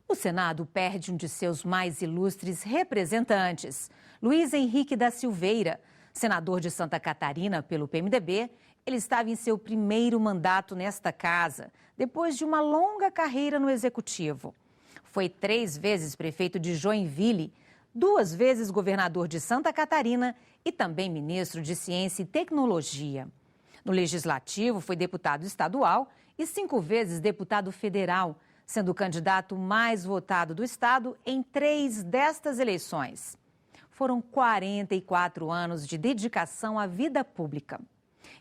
O Senado perde um de seus mais ilustres representantes. Luiz Henrique da Silveira, senador de Santa Catarina pelo PMDB, ele estava em seu primeiro mandato nesta casa, depois de uma longa carreira no Executivo. Foi 3 vezes prefeito de Joinville, 2 vezes governador de Santa Catarina e também ministro de Ciência e Tecnologia. No Legislativo, foi deputado estadual e 5 vezes deputado federal, sendo o candidato mais votado do estado em 3 destas eleições. Foram 44 anos de dedicação à vida pública.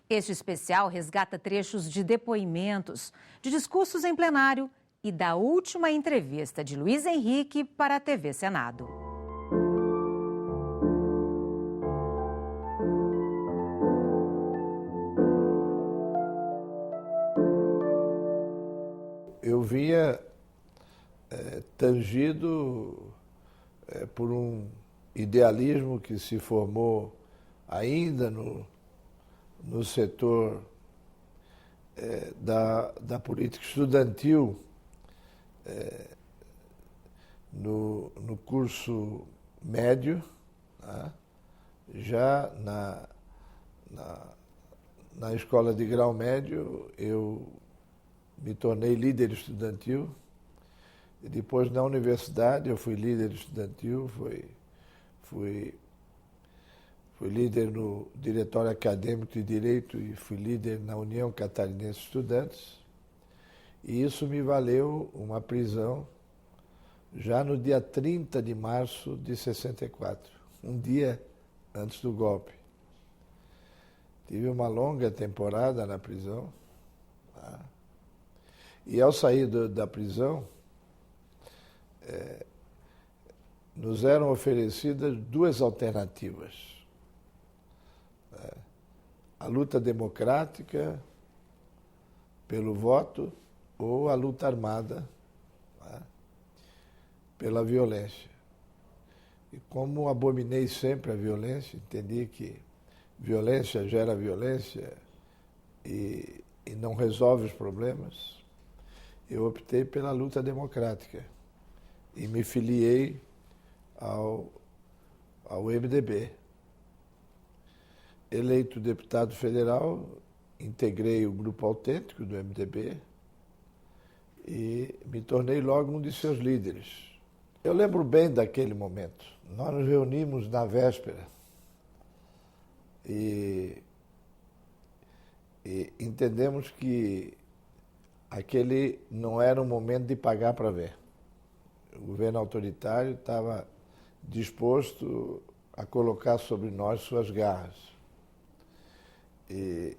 Este especial resgata trechos de depoimentos, de discursos em plenário e da última entrevista de Luiz Henrique para a TV Senado. Eu vinha tangido por um idealismo que se formou ainda no setor da política estudantil, no curso médio, né? Já na escola de grau médio, eu me tornei líder estudantil. E depois, na universidade, eu fui líder estudantil, fui líder no Diretório Acadêmico de Direito e fui líder na União Catarinense de Estudantes. E isso me valeu uma prisão já no dia 30 de março de 64, um dia antes do golpe. Tive uma longa temporada na prisão. Tá? E ao sair da prisão, nos eram oferecidas 2 alternativas. A luta democrática pelo voto ou a luta armada, né, pela violência. E como abominei sempre a violência, entendi que violência gera violência e não resolve os problemas, eu optei pela luta democrática e me filiei ao MDB. Eleito deputado federal, integrei o Grupo Autêntico do MDB e me tornei logo um de seus líderes. Eu lembro bem daquele momento. Nós nos reunimos na véspera e entendemos que aquele não era um momento de pagar para ver. O governo autoritário estava disposto a colocar sobre nós suas garras. E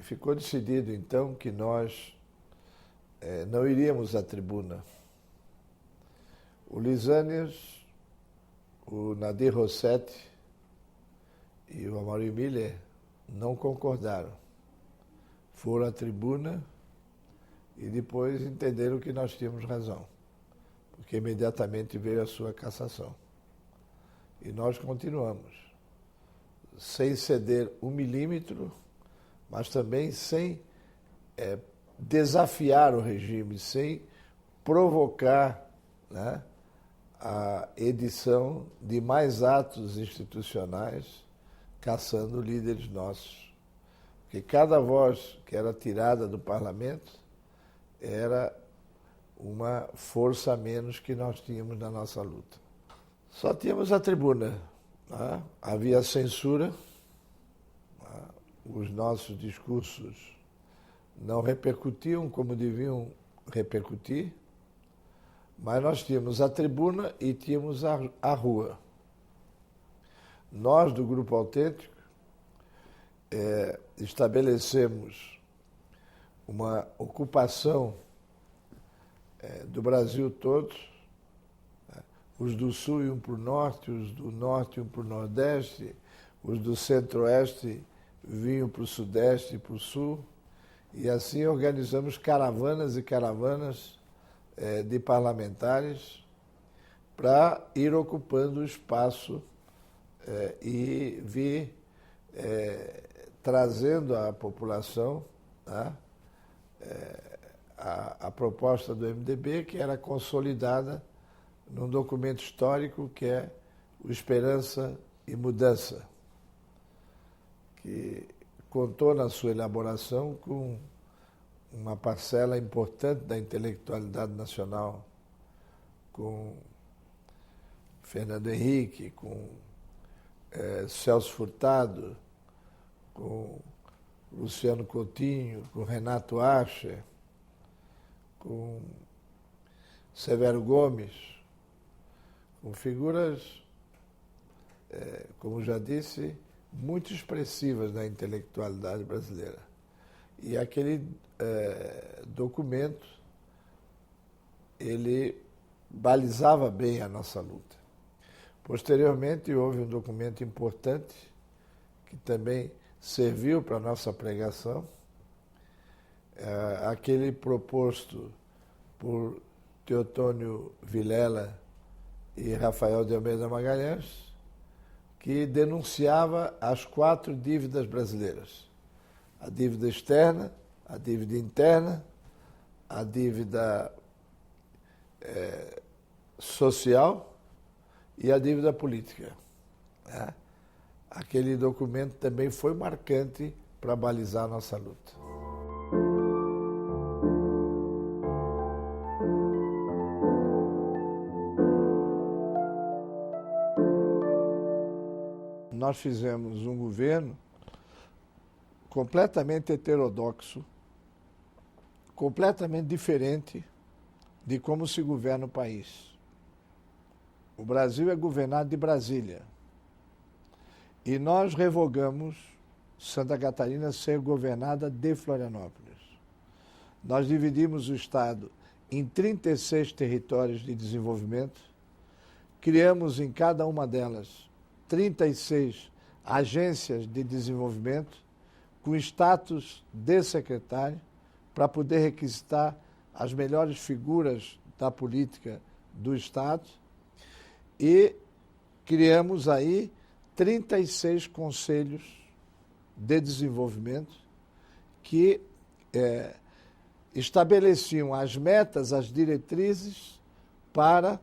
ficou decidido, então, que nós não iríamos à tribuna. O Lisânias, o Nadir Rossetti e o Amaury Miller não concordaram. Foram à tribuna e depois entenderam que nós tínhamos razão, porque imediatamente veio a sua cassação. E nós continuamos, sem ceder 1 milímetro, mas também sem desafiar o regime, sem provocar, né, a edição de mais atos institucionais caçando líderes nossos. Porque cada voz que era tirada do parlamento era uma força a menos que nós tínhamos na nossa luta. Só tínhamos a tribuna, né? Havia censura, né? Os nossos discursos não repercutiam como deviam repercutir, mas nós tínhamos a tribuna e tínhamos a rua. Nós, do Grupo Autêntico, estabelecemos uma ocupação do Brasil todo, né? Os do Sul iam para o Norte, os do Norte iam para o Nordeste, os do Centro-Oeste vinham para o Sudeste e para o Sul, e assim organizamos caravanas e caravanas de parlamentares para ir ocupando o espaço e vir trazendo à população, tá, a proposta do MDB, que era consolidada num documento histórico que é o Esperança e Mudança, que contou na sua elaboração com uma parcela importante da intelectualidade nacional, com Fernando Henrique, com Celso Furtado, com Luciano Coutinho, com Renato Archer, com Severo Gomes, com figuras, como já disse, muito expressivas da intelectualidade brasileira. E aquele documento, ele balizava bem a nossa luta. Posteriormente, houve um documento importante, que também serviu para a nossa pregação, aquele proposto por Teotônio Vilela e Rafael de Almeida Magalhães, que denunciava as 4 dívidas brasileiras: a dívida externa, a dívida interna, a dívida social e a dívida política. Né? Aquele documento também foi marcante para balizar a nossa luta. Nós fizemos um governo completamente heterodoxo, completamente diferente de como se governa o país. O Brasil é governado de Brasília. E nós revogamos Santa Catarina ser governada de Florianópolis. Nós dividimos o Estado em 36 territórios de desenvolvimento, criamos em cada uma delas 36 agências de desenvolvimento com status de secretário para poder requisitar as melhores figuras da política do Estado e criamos aí 36 conselhos de desenvolvimento que estabeleciam as metas, as diretrizes para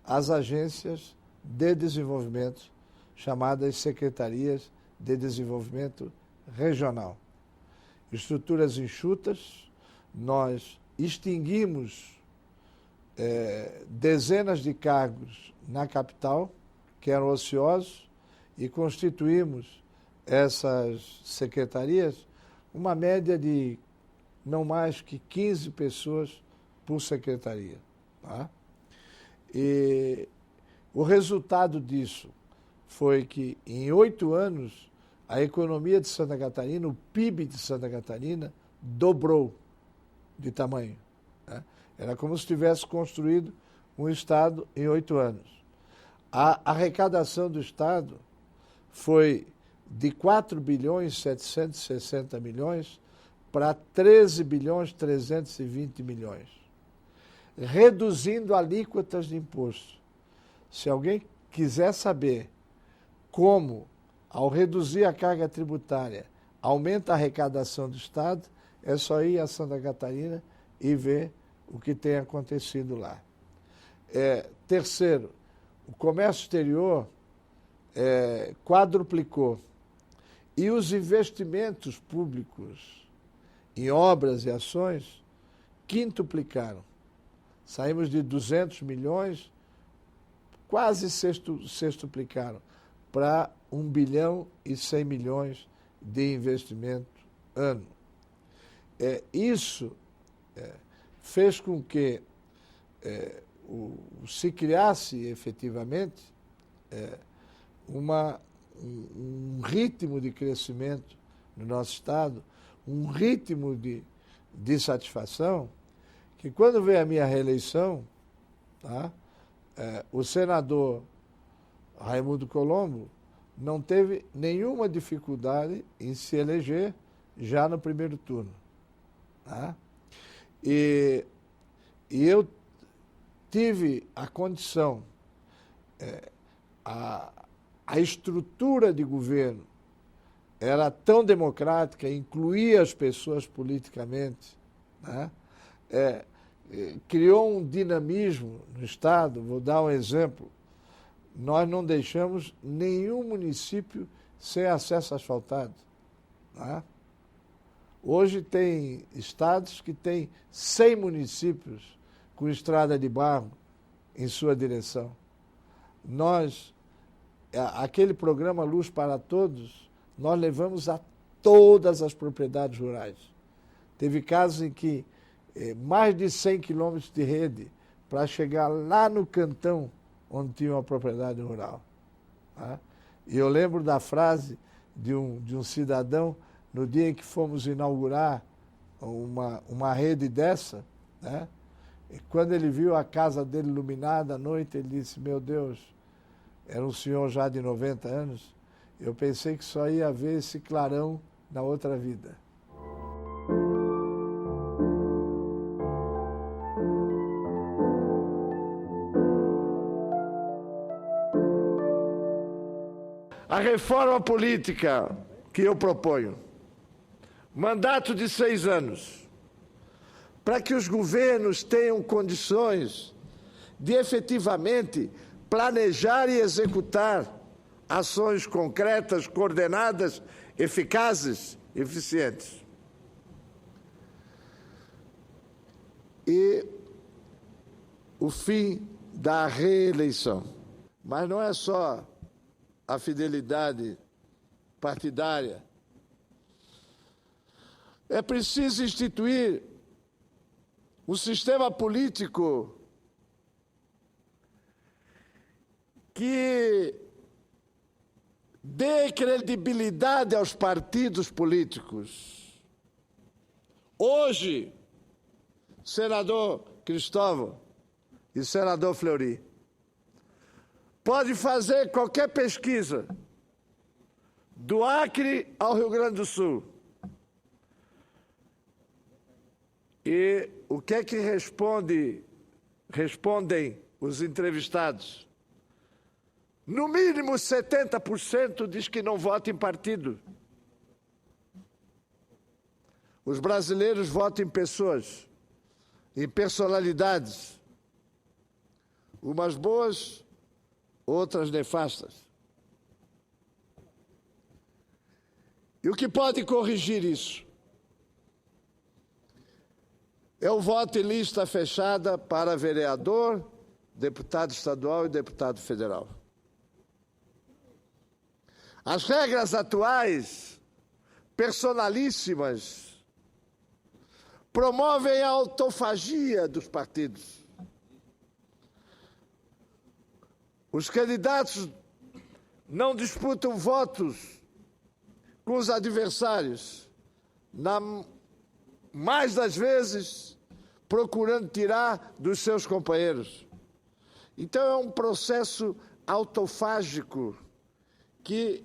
as agências de desenvolvimento, chamadas Secretarias de Desenvolvimento Regional. Estruturas enxutas, nós extinguimos dezenas de cargos na capital, que eram ociosos, e constituímos essas secretarias, uma média de não mais que 15 pessoas por secretaria. Tá? E o resultado disso foi que, em 8 anos, a economia de Santa Catarina, o PIB de Santa Catarina, dobrou de tamanho. Né? Era como se tivesse construído um Estado em 8 anos. A arrecadação do Estado foi de 4 bilhões 760 milhões para 13 bilhões 320 milhões, reduzindo alíquotas de imposto. Se alguém quiser saber como, ao reduzir a carga tributária, aumenta a arrecadação do Estado, é só ir a Santa Catarina e ver o que tem acontecido lá. Terceiro, o comércio exterior quadruplicou e os investimentos públicos em obras e ações quintuplicaram. Saímos de 200 milhões, quase sextuplicaram, para 1 bilhão e 100 milhões de investimento ano. Isso fez com que se criasse efetivamente um ritmo de crescimento no nosso Estado, um ritmo de satisfação, que quando veio a minha reeleição, tá, o senador Raimundo Colombo não teve nenhuma dificuldade em se eleger já no primeiro turno. Tá? E eu tive a condição, a estrutura de governo era tão democrática, incluía as pessoas politicamente, né? Criou um dinamismo no Estado. Vou dar um exemplo. Nós não deixamos nenhum município sem acesso asfaltado, né? Hoje tem estados que têm 100 municípios com estrada de barro em sua direção. Aquele programa Luz para Todos, nós levamos a todas as propriedades rurais. Teve casos em que mais de 100 quilômetros de rede para chegar lá no cantão onde tinha uma propriedade rural, né? E eu lembro da frase de um cidadão no dia em que fomos inaugurar uma rede dessa, né? E quando ele viu a casa dele iluminada à noite, ele disse: meu Deus, era um senhor já de 90 anos, eu pensei que só ia ver esse clarão na outra vida. A reforma política que eu proponho, mandato de 6 anos, para que os governos tenham condições de efetivamente planejar e executar ações concretas, coordenadas, eficazes, eficientes. E o fim da reeleição. Mas não é só a fidelidade partidária. É preciso instituir um sistema político que dê credibilidade aos partidos políticos. Hoje, senador Cristóvão e senador Fleury, pode fazer qualquer pesquisa, do Acre ao Rio Grande do Sul. E o que é que respondem os entrevistados? No mínimo 70% diz que não vota em partido. Os brasileiros votam em pessoas, em personalidades, umas boas, outras nefastas. E o que pode corrigir isso? É o voto em lista fechada para vereador, deputado estadual e deputado federal. As regras atuais, personalíssimas, promovem a autofagia dos partidos. Os candidatos não disputam votos com os adversários, mais das vezes procurando tirar dos seus companheiros. Então é um processo autofágico que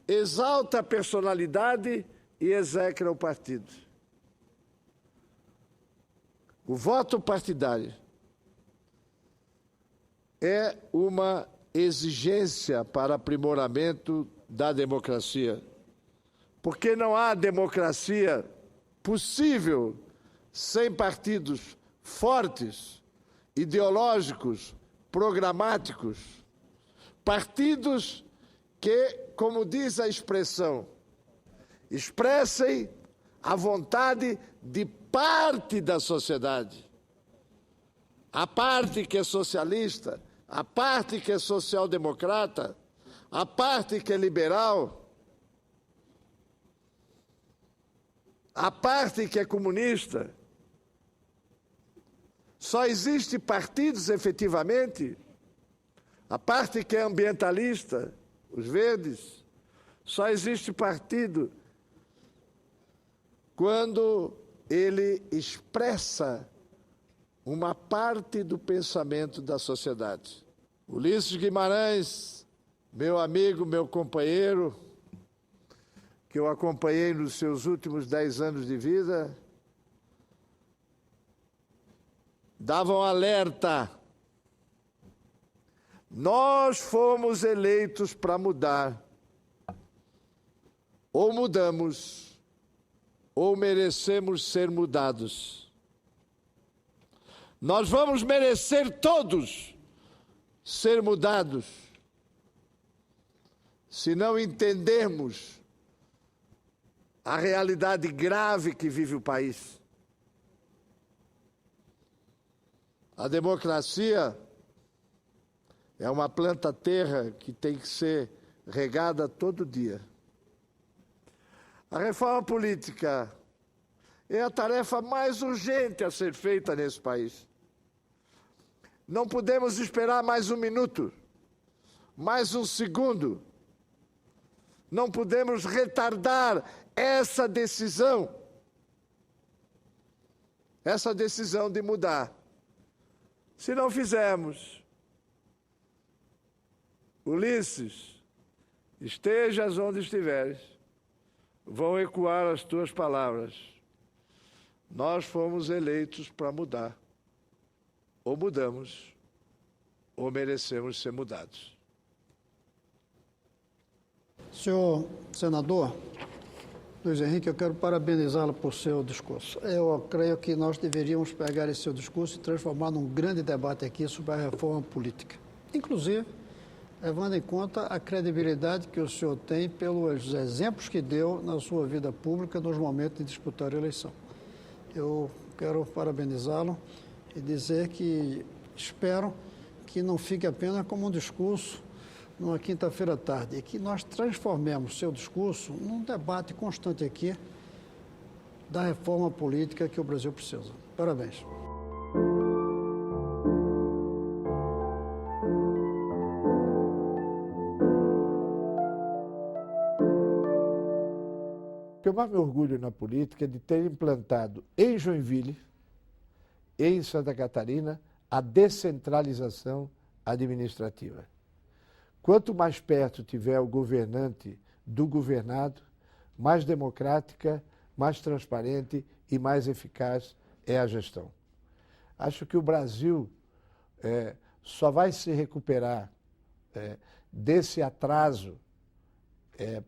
exalta a personalidade e execra o partido. O voto partidário é uma exigência para aprimoramento da democracia, porque não há democracia possível sem partidos fortes, ideológicos, programáticos, partidos que, como diz a expressão, expressem a vontade de parte da sociedade. A parte que é socialista, a parte que é social-democrata, a parte que é liberal, a parte que é comunista. Só existe partidos, efetivamente, a parte que é ambientalista, os verdes. Só existe partido quando ele expressa uma parte do pensamento da sociedade. Ulisses Guimarães, meu amigo, meu companheiro, que eu acompanhei nos seus últimos 10 anos de vida, dava um alerta Nós fomos eleitos para mudar. Ou mudamos, ou merecemos ser mudados. Nós vamos merecer todos ser mudados, se não entendermos a realidade grave que vive o país. A democracia é uma planta-terra que tem que ser regada todo dia. A reforma política é a tarefa mais urgente a ser feita nesse país. Não podemos esperar mais um minuto, mais um segundo. Não podemos retardar essa decisão de mudar. Se não fizermos, Ulisses, estejas onde estiveres, vão ecoar as tuas palavras. Nós fomos eleitos para mudar. Ou mudamos, ou merecemos ser mudados. Senhor senador Luiz Henrique, eu quero parabenizá-lo por seu discurso. Eu creio que nós deveríamos pegar esse seu discurso e transformar num grande debate aqui sobre a reforma política. Inclusive, levando em conta a credibilidade que o senhor tem pelos exemplos que deu na sua vida pública nos momentos de disputar a eleição. Eu quero parabenizá-lo e dizer que espero que não fique apenas como um discurso numa quinta-feira à tarde, e que nós transformemos seu discurso num debate constante aqui da reforma política que o Brasil precisa. Parabéns. O que eu mais me orgulho na política é de ter implantado em Joinville, em Santa Catarina, a descentralização administrativa. Quanto mais perto tiver o governante do governado, mais democrática, mais transparente e mais eficaz é a gestão. Acho que o Brasil só vai se recuperar desse atraso,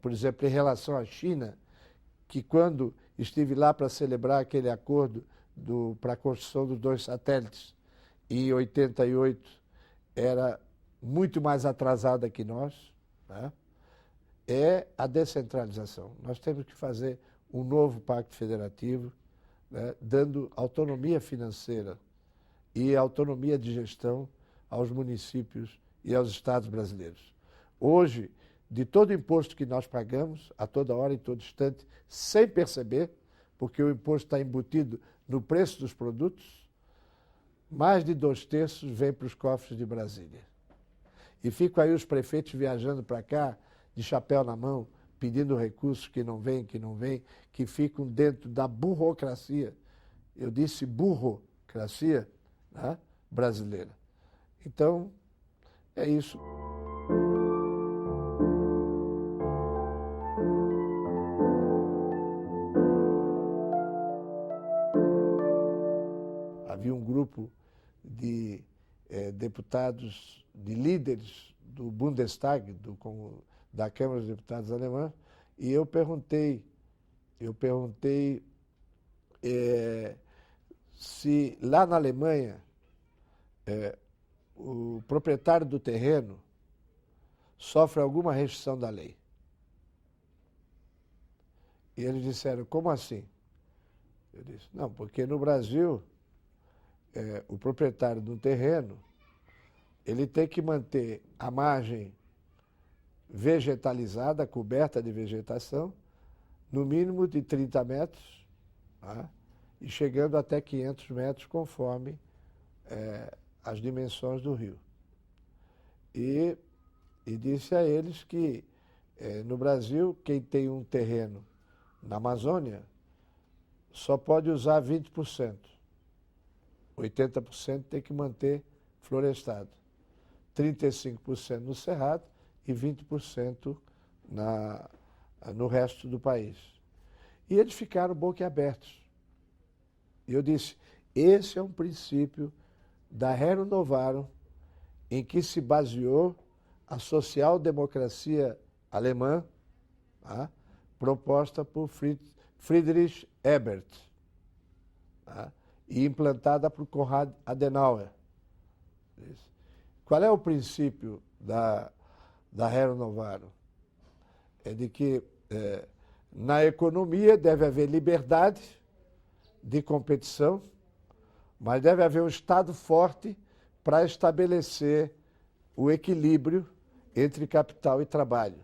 por exemplo, em relação à China, que quando estive lá para celebrar aquele acordo para a construção dos 2 satélites, em 88, era muito mais atrasada que nós, né? É a descentralização. Nós temos que fazer um novo pacto federativo, né, dando autonomia financeira e autonomia de gestão aos municípios e aos estados brasileiros. Hoje, de todo o imposto que nós pagamos, a toda hora, em todo instante, sem perceber, porque o imposto está embutido no preço dos produtos, mais de 2/3 vem para os cofres de Brasília. E ficam aí os prefeitos viajando para cá, de chapéu na mão, pedindo recursos que não vêm, que ficam dentro da burocracia. Eu disse burocracia, né, brasileira. Então, é isso. Havia um grupo de deputados, de líderes do Bundestag, da Câmara dos Deputados alemã, e eu perguntei se lá na Alemanha o proprietário do terreno sofre alguma restrição da lei. E eles disseram, como assim? Eu disse, não, porque no Brasil o proprietário de um terreno, ele tem que manter a margem vegetalizada, coberta de vegetação, no mínimo de 30 metros, tá? E chegando até 500 metros, conforme as dimensões do rio. E disse a eles que, no Brasil, quem tem um terreno na Amazônia só pode usar 20%. 80% tem que manter florestado. 35% no Cerrado e 20% no resto do país. E eles ficaram boquiabertos. E eu disse, esse é um princípio da Rerum Novarum em que se baseou a social-democracia alemã, tá? Proposta por Friedrich Ebert, tá? E implantada por Konrad Adenauer. Qual é o princípio da Rerum Novarum? É de que na economia deve haver liberdade de competição, mas deve haver um Estado forte para estabelecer o equilíbrio entre capital e trabalho.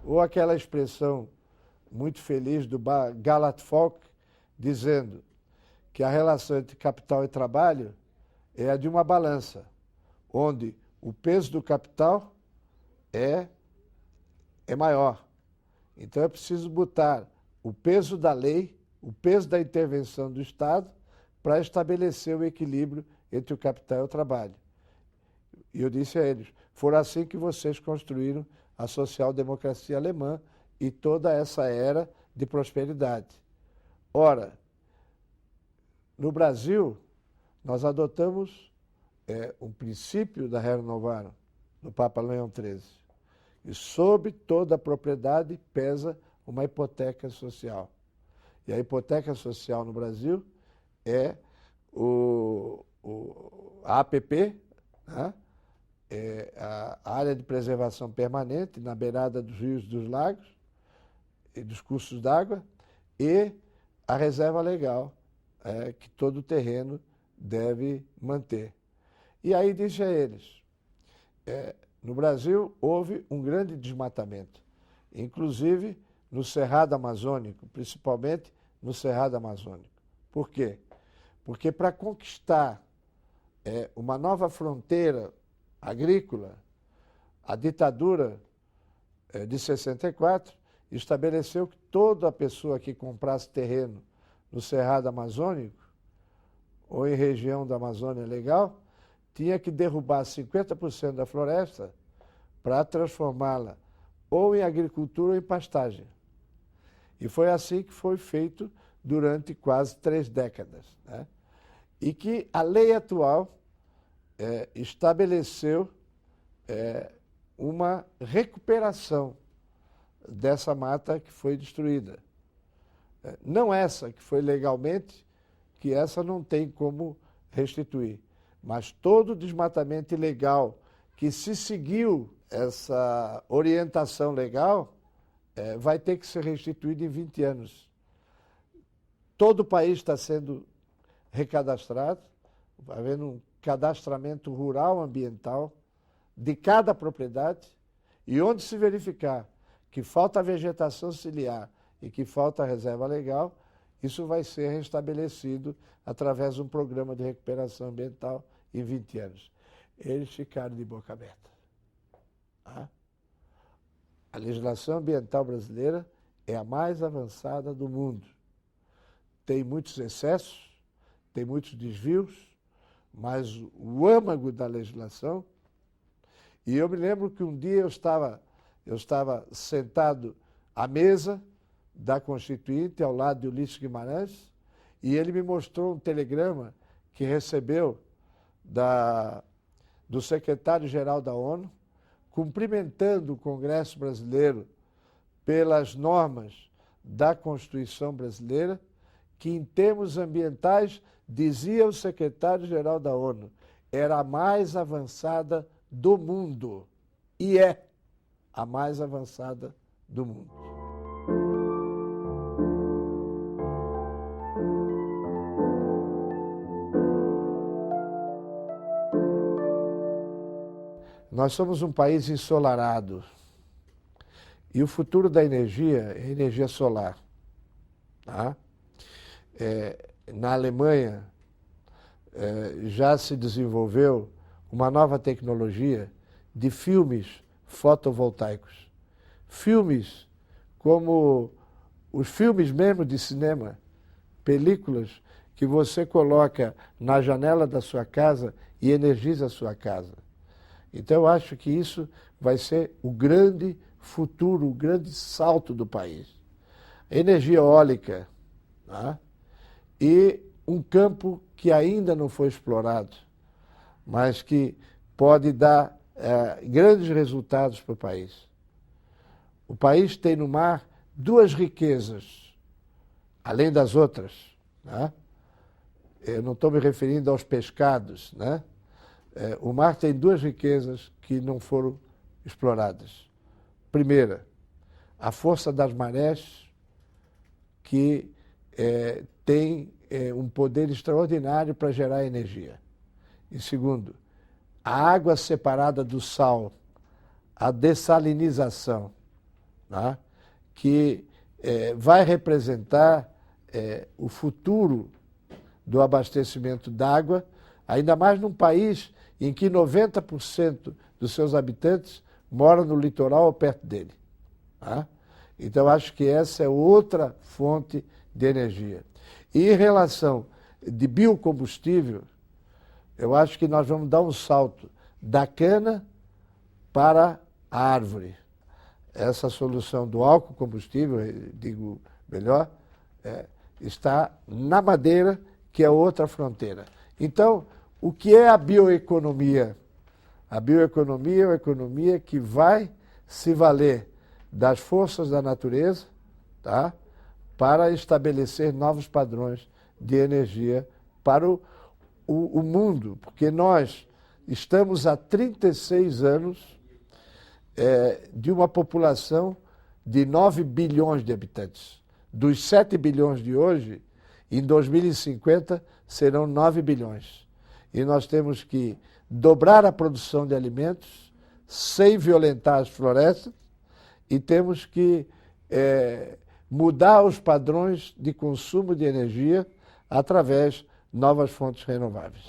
Ou aquela expressão muito feliz do Gallup Folk, dizendo que a relação entre capital e trabalho é a de uma balança, onde o peso do capital é maior. Então é preciso botar o peso da lei, o peso da intervenção do Estado, para estabelecer o equilíbrio entre o capital e o trabalho. E eu disse a eles, foi assim que vocês construíram a social-democracia alemã e toda essa era de prosperidade. Ora, no Brasil, nós adotamos um princípio da Rerum Novarum, do Papa Leão XIII. E sobre toda a propriedade pesa uma hipoteca social. E a hipoteca social no Brasil é a APP, né? É a área de preservação permanente na beirada dos rios e dos lagos e dos cursos d'água, e a reserva legal, que todo terreno deve manter. E aí disse a eles, no Brasil houve um grande desmatamento, inclusive no Cerrado Amazônico, principalmente no Cerrado Amazônico. Por quê? Porque para conquistar uma nova fronteira agrícola, a ditadura de 64 estabeleceu que toda pessoa que comprasse terreno no Cerrado Amazônico ou em região da Amazônia Legal tinha que derrubar 50% da floresta para transformá-la ou em agricultura ou em pastagem. E foi assim que foi feito durante quase 3 décadas, né? E que a lei atual estabeleceu uma recuperação dessa mata que foi destruída. Não essa que foi legalmente, que essa não tem como restituir, mas todo o desmatamento ilegal que se seguiu essa orientação legal vai ter que ser restituído em 20 anos. Todo o país está sendo recadastrado, havendo um cadastramento rural ambiental de cada propriedade, e onde se verificar que falta vegetação ciliar e que falta reserva legal, isso vai ser restabelecido através de um programa de recuperação ambiental em 20 anos. Eles ficaram de boca aberta. Tá? A legislação ambiental brasileira é a mais avançada do mundo. Tem muitos excessos, tem muitos desvios, mas o âmago da legislação... E eu me lembro que um dia eu estava sentado à mesa da Constituinte, ao lado de Ulisses Guimarães, e ele me mostrou um telegrama que recebeu do secretário-geral da ONU, cumprimentando o Congresso brasileiro pelas normas da Constituição brasileira, que em termos ambientais, dizia o secretário-geral da ONU, era a mais avançada do mundo, e é a mais avançada do mundo. Nós somos um país ensolarado, e o futuro da energia é a energia solar. Tá? Na Alemanha, já se desenvolveu uma nova tecnologia de filmes fotovoltaicos. Filmes como os filmes mesmo de cinema, películas que você coloca na janela da sua casa e energiza a sua casa. Então eu acho que isso vai ser o grande futuro, o grande salto do país. Energia eólica, tá? E um campo que ainda não foi explorado, mas que pode dar grandes resultados para o país. O país tem no mar duas riquezas, além das outras, né? Eu não estou me referindo aos pescados, né? O mar tem duas riquezas que não foram exploradas. Primeira, a força das marés, que tem um poder extraordinário para gerar energia. E segundo, a água separada do sal, a dessalinização, né? Que vai representar o futuro do abastecimento d'água, ainda mais num país em que 90% dos seus habitantes moram no litoral ou perto dele. Tá? Então, acho que essa é outra fonte de energia. E em relação de biocombustível, eu acho que nós vamos dar um salto da cana para a árvore. Essa solução do álcool combustível, digo melhor, está na madeira, que é outra fronteira. Então, o que é a bioeconomia? A bioeconomia é uma economia que vai se valer das forças da natureza, tá? Para estabelecer novos padrões de energia para o mundo, porque nós estamos há 36 anos de uma população de 9 bilhões de habitantes. Dos 7 bilhões de hoje, em 2050 serão 9 bilhões. E nós temos que dobrar a produção de alimentos sem violentar as florestas e temos que mudar os padrões de consumo de energia através de novas fontes renováveis.